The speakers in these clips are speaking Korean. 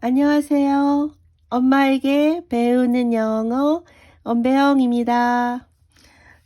안녕하세요. 엄마에게 배우는 영어 엄배영입니다.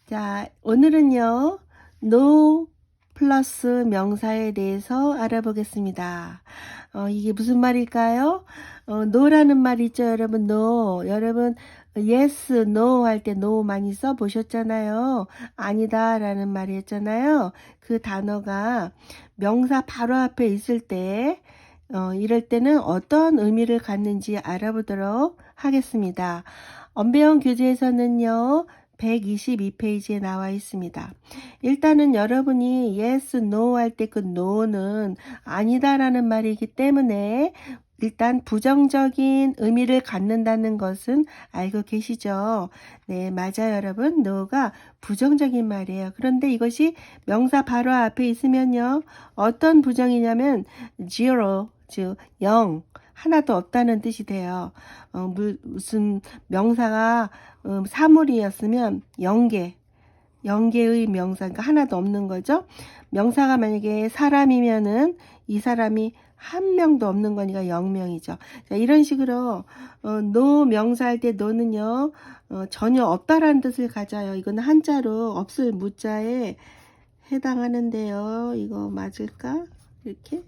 자, 오늘은요, no 플러스 명사에 대해서 알아보겠습니다. 이게 무슨 말일까요? no라는 말 있죠, 여러분, no. 여러분, yes, no 할 때 no 많이 써보셨잖아요. 아니다 라는 말이 했잖아요. 그 단어가 명사 바로 앞에 있을 때, 이럴 때는 어떤 의미를 갖는지 알아보도록 하겠습니다. 엄배영 교재에서는요, 122페이지에 나와 있습니다. 일단은 여러분이 yes, no 할 때 그 no는 아니다라는 말이기 때문에 일단 부정적인 의미를 갖는다는 것은 알고 계시죠? 네, 맞아요, 여러분. no가 부정적인 말이에요. 그런데 이것이 명사 바로 앞에 있으면요, 어떤 부정이냐면 zero, 즉 0, 하나도 없다는 뜻이 돼요. 무슨 명사가 사물이었으면 0개의 명사, 그러니까 하나도 없는 거죠. 명사가 만약에 사람이면은 이 사람이 한 명도 없는 거니까 0명이죠. 자, 이런 식으로 no 명사할 때 no는요, 전혀 없다라는 뜻을 가져요. 이건 한자로 없을 무자에 해당하는데요. 이거 맞을까? 이렇게?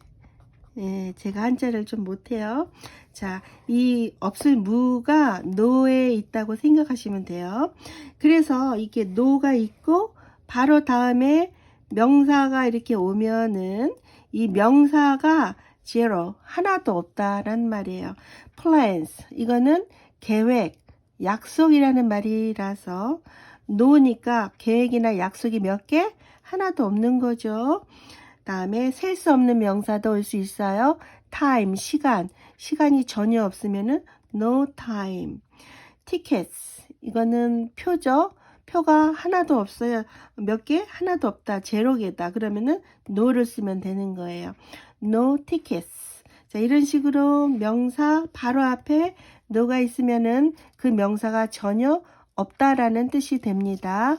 예, 제가 한자를 좀 못해요. 자, 이 없을 무가 no에 있다고 생각하시면 돼요. 그래서 이게 no가 있고 바로 다음에 명사가 이렇게 오면은 이 명사가 zero, 하나도 없다라는 말이에요. plans, 이거는 계획, 약속이라는 말이라서 no니까 계획이나 약속이 몇 개? 하나도 없는 거죠. 다음에 셀 수 없는 명사도 올 수 있어요. time, 시간이 전혀 없으면은 no time. tickets, 이거는 표죠. 표가 하나도 없어요. 몇 개? 하나도 없다. 제로 개다. 그러면은 no를 쓰면 되는 거예요. no tickets. 자, 이런 식으로 명사 바로 앞에 no가 있으면은 그 명사가 전혀 없다라는 뜻이 됩니다.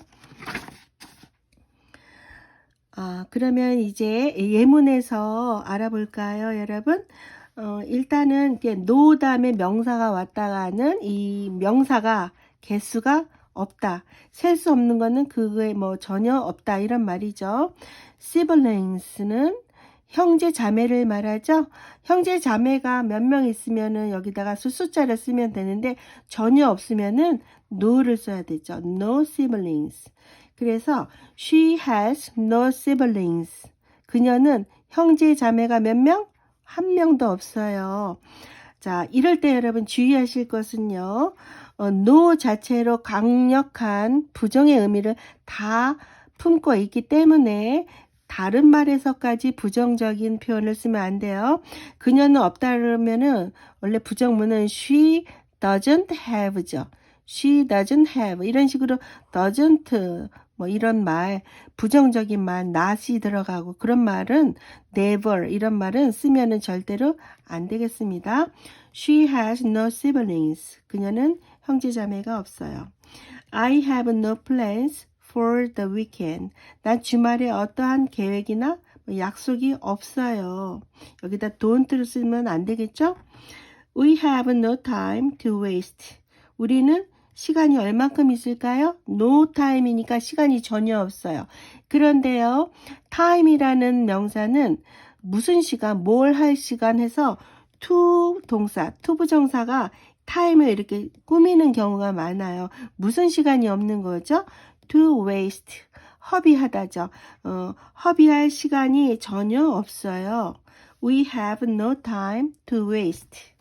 그러면 이제 예문에서 알아볼까요, 여러분? 일단은 이렇게 no 다음에 명사가 왔다가는 이 명사가 개수가 없다. 셀 수 없는 거는 그거에 뭐 전혀 없다 이런 말이죠. siblings는 형제 자매를 말하죠. 형제 자매가 몇 명 있으면은 여기다가 숫자를 쓰면 되는데 전혀 없으면은 no를 써야 되죠. no siblings. 그래서 she has no siblings. 그녀는 형제 자매가 몇 명? 한 명도 없어요. 자, 이럴 때 여러분 주의하실 것은요. no 자체로 강력한 부정의 의미를 다 품고 있기 때문에 다른 말에서까지 부정적인 표현을 쓰면 안 돼요. 그녀는 없다 그러면은 원래 부정문은 she doesn't have죠. she doesn't have 이런 식으로 doesn't 뭐 이런 말 부정적인 말 not이 들어가고 그런 말은 never 이런 말은 쓰면은 절대로 안 되겠습니다. She has no siblings. 그녀는 형제자매가 없어요. I have no plans for the weekend. 난 주말에 어떠한 계획이나 약속이 없어요. 여기다 don't를 쓰면 안 되겠죠? We have no time to waste. 우리는 시간이 얼만큼 있을까요? No time이니까 시간이 전혀 없어요. 그런데요, time이라는 명사는 무슨 시간, 뭘 할 시간 해서 to 동사, to 부정사가 time을 이렇게 꾸미는 경우가 많아요. 무슨 시간이 없는 거죠? To waste, 허비하다죠. 허비할 시간이 전혀 없어요. We have no time to waste.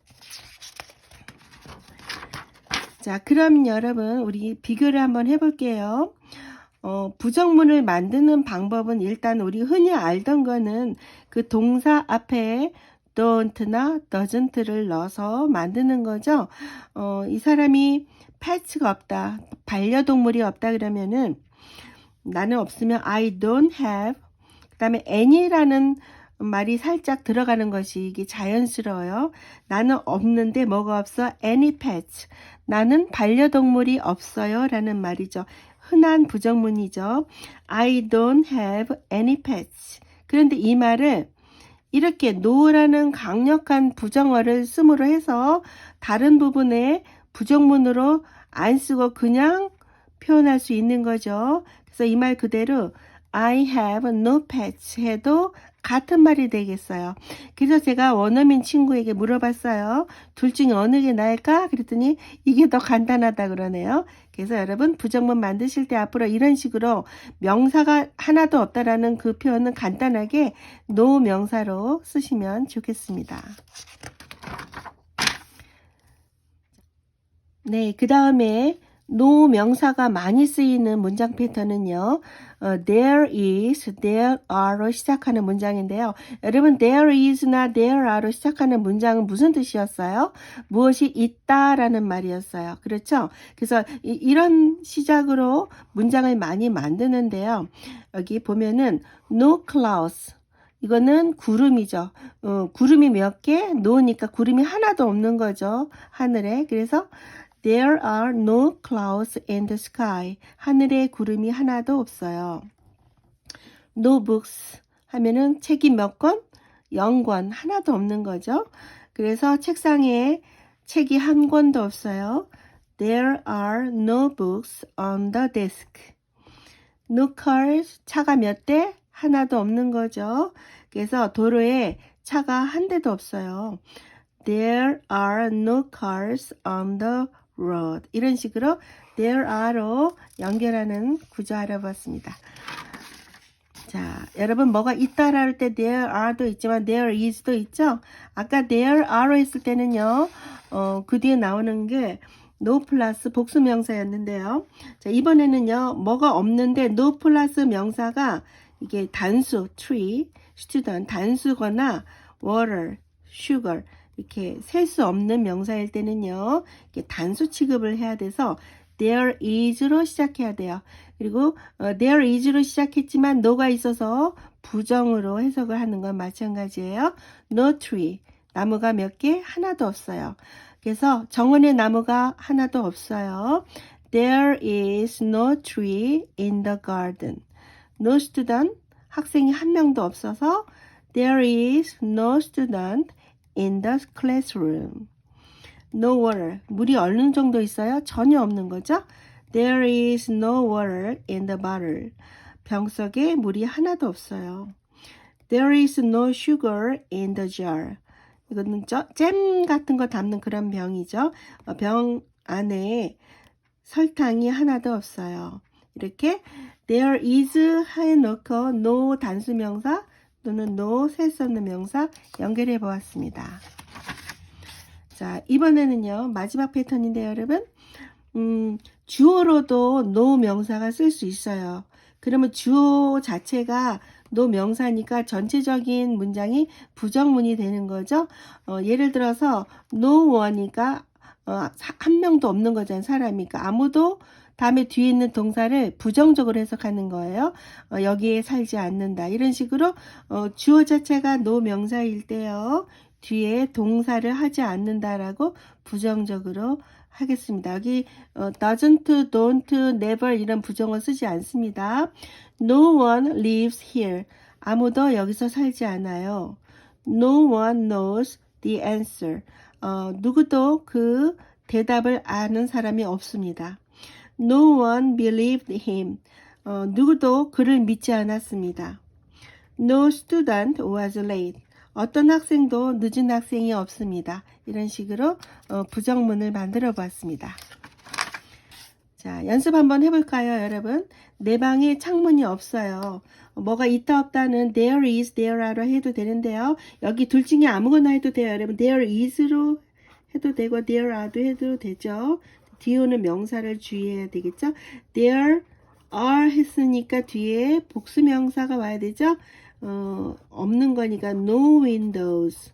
자, 그럼 여러분 우리 비교를 한번 해볼게요. 부정문을 만드는 방법은 일단 우리 흔히 알던 거는 그 동사 앞에 don't나 doesn't를 넣어서 만드는 거죠. 이 사람이 pets가 없다, 반려동물이 없다 그러면은 나는 없으면 I don't have, 그 다음에 any라는 말이 살짝 들어가는 것이 이게 자연스러워요. 나는 없는데 뭐가 없어? any pets. 나는 반려동물이 없어요 라는 말이죠. 흔한 부정문이죠. I don't have any pets. 그런데 이 말을 이렇게 no라는 강력한 부정어를 씀으로 해서 다른 부분에 부정문으로 안 쓰고 그냥 표현할 수 있는 거죠. 그래서 이 말 그대로 I have no pets 해도 같은 말이 되겠어요. 그래서 제가 원어민 친구에게 물어봤어요. 둘 중에 어느 게 나을까? 그랬더니 이게 더 간단하다 그러네요. 그래서 여러분 부정문 만드실 때 앞으로 이런 식으로 명사가 하나도 없다라는 그 표현은 간단하게 no 명사로 쓰시면 좋겠습니다. 네, 그 다음에 no 명사가 많이 쓰이는 문장 패턴은요. there is, there are로 시작하는 문장인데요. 여러분 there is나 there are로 시작하는 문장은 무슨 뜻이었어요? 무엇이 있다라는 말이었어요. 그렇죠? 그래서 이런 시작으로 문장을 많이 만드는데요. 여기 보면은 no clouds 이거는 구름이죠. 구름이 몇 개? no니까 구름이 하나도 없는 거죠. 하늘에. 그래서 There are no clouds in the sky. 하늘에 구름이 하나도 없어요. No books 하면은 책이 몇 권? 0권. 하나도 없는 거죠. 그래서 책상에 책이 한 권도 없어요. There are no books on the desk. No cars. 차가 몇 대? 하나도 없는 거죠. 그래서 도로에 차가 한 대도 없어요. There are no cars on the road. 이런 식으로 there are로 연결하는 구조 알아봤습니다. 자, 여러분 뭐가 있다라 할 때 there are도 있지만 there is도 있죠. 아까 there are로 했을 때는요. 그 뒤에 나오는 게 no 플러스 복수 명사였는데요. 자, 이번에는요. 뭐가 없는데 no 플러스 명사가 이게 단수 tree, student 단수거나 water, sugar 이렇게 셀 수 없는 명사일 때는요. 이렇게 단수 취급을 해야 돼서 there is로 시작해야 돼요. 그리고 there is로 시작했지만 no가 있어서 부정으로 해석을 하는 건 마찬가지예요. no tree. 나무가 몇 개? 하나도 없어요. 그래서 정원에 나무가 하나도 없어요. There is no tree in the garden. No student. 학생이 한 명도 없어서 There is no student in the classroom. No water. 물이 어느 정도 있어요? 전혀 없는 거죠? There is no water in the bottle. 병 속에 물이 하나도 없어요. There is no sugar in the jar. 이거는 잼 같은 거 담는 그런 병이죠. 병 안에 설탕이 하나도 없어요. 이렇게 there is 해놓고 no 단수명사 또는 no 셀 수 없는 명사 연결해 보았습니다. 자, 이번에는요. 마지막 패턴인데요, 여러분. 주어로도 no 명사가 쓸 수 있어요. 그러면 주어 자체가 no 명사니까 전체적인 문장이 부정문이 되는 거죠. 예를 들어서 no one이니까 한 명도 없는 거잖아요. 사람이니까 아무도 다음에 뒤에 있는 동사를 부정적으로 해석하는 거예요. 여기에 살지 않는다. 이런 식으로 주어 자체가 no 명사일 때요. 뒤에 동사를 하지 않는다라고 부정적으로 하겠습니다. 여기 doesn't, don't, never 이런 부정어 쓰지 않습니다. No one lives here. 아무도 여기서 살지 않아요. No one knows the answer. 누구도 그 대답을 아는 사람이 없습니다. No one believed him. 누구도 그를 믿지 않았습니다. No student was late. 어떤 학생도 늦은 학생이 없습니다. 이런 식으로 부정문을 만들어 보았습니다. 자, 연습 한번 해볼까요, 여러분? 내 방에 창문이 없어요. 뭐가 있다 없다는 there is, there are로 해도 되는데요. 여기 둘 중에 아무거나 해도 돼요, 여러분. there is로 해도 되고 there are도 해도 되죠. 뒤에 오는 명사를 주의해야 되겠죠. there are 했으니까 뒤에 복수 명사가 와야 되죠. 없는 거니까 no windows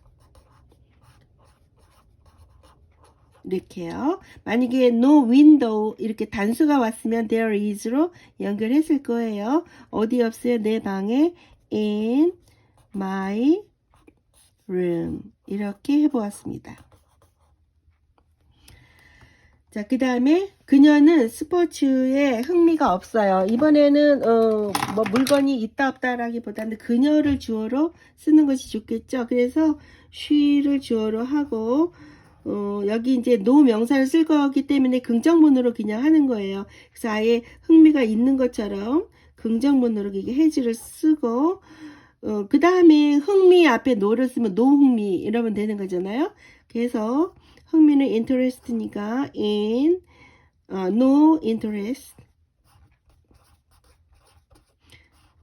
이렇게요. 만약에 no window 이렇게 단수가 왔으면 there is로 연결했을 거예요. 어디 없어요? 내 방에 in my room 이렇게 해보았습니다. 자, 그 다음에 그녀는 스포츠에 흥미가 없어요. 이번에는 뭐 물건이 있다 없다라기보다는 그녀를 주어로 쓰는 것이 좋겠죠. 그래서 she를 주어로 하고 여기 이제 no 명사를 쓸 거기 때문에 긍정문으로 그냥 하는 거예요. 그래서 아예 흥미가 있는 것처럼 긍정문으로 이게 has를 쓰고 그 다음에 흥미 앞에 no를 쓰면 노흥미 이러면 되는 거잖아요. 그래서 흥미는 interest니까 in no interest.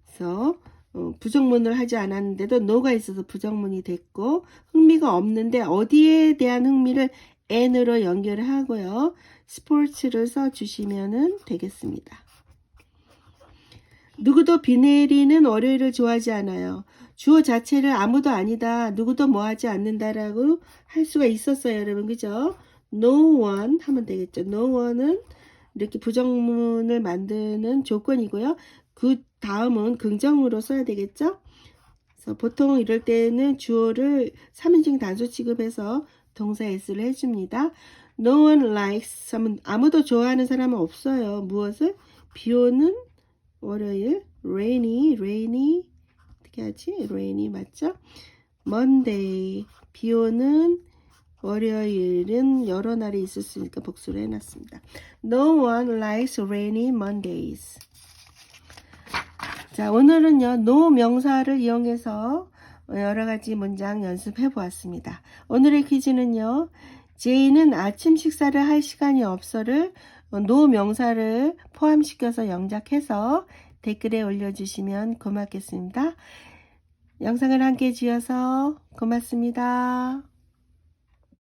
그래서 부정문을 하지 않았는데도 no가 있어서 부정문이 됐고 흥미가 없는데 어디에 대한 흥미를 n으로 연결을 하고요. 스포츠를 써주시면 되겠습니다. 누구도 비 내리는 월요일을 좋아하지 않아요. 주어 자체를 아무도 아니다, 누구도 뭐 하지 않는다라고 할 수가 있었어요, 여러분. 그죠? No one 하면 되겠죠. No one은 이렇게 부정문을 만드는 조건이고요. 그 다음은 긍정으로 써야 되겠죠? 그래서 보통 이럴 때는 주어를 3인칭 단수 취급해서 동사 s를 해줍니다. No one likes, 아무도 좋아하는 사람은 없어요. 무엇을? 비 오는 월요일, rainy, 어떻게 하지? rainy 맞죠? Monday, 비 오는 월요일은 여러 날이 있을 수 있으니까 복수를 해놨습니다. No one likes rainy Mondays. 자, 오늘은요, no 명사를 이용해서 여러 가지 문장 연습해 보았습니다. 오늘의 퀴즈는요, 제이는 아침 식사를 할 시간이 없어를 no 명사를 포함시켜서 영작해서 댓글에 올려주시면 고맙겠습니다. 영상을 함께 해주셔서 고맙습니다.